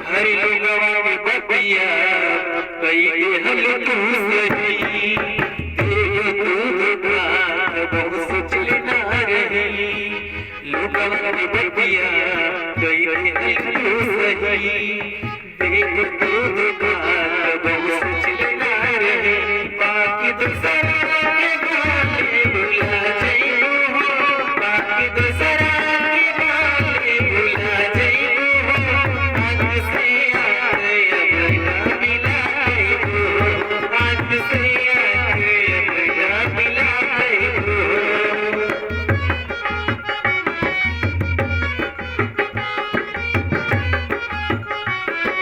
हर लोगवा के बतिया कई हल तू सही देख तू दुकान बहुत सोचल ना रही लोगवा के बतिया कई हल तू सही देख तू दुकान बहुत सोचल ना रही बाकी दूसरा के गाले भुला जाइबू बाकी दूसरा के गाले भुला जाइबू आज से आके अब ना मिलाइबू आज से आके अब ना मिलाइबू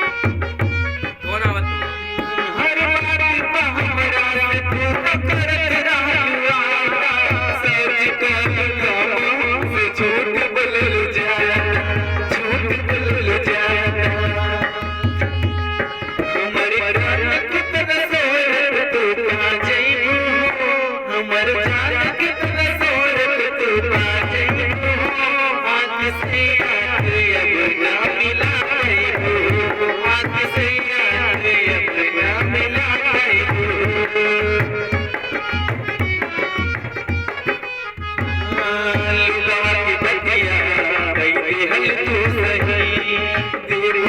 कौन आवत तू हर बात पे हमरा से तू करत रहलू सच कर से झूठ बोलल जाता हमर जान कितना सोर तू पा जाइबू हमर जान कितना सोर तू पा जाइबू आज से आके अब ना मिलाइबू आज से आके अब ना मिलाइबू लुलवा के बतिया कई हल तू सही तेरे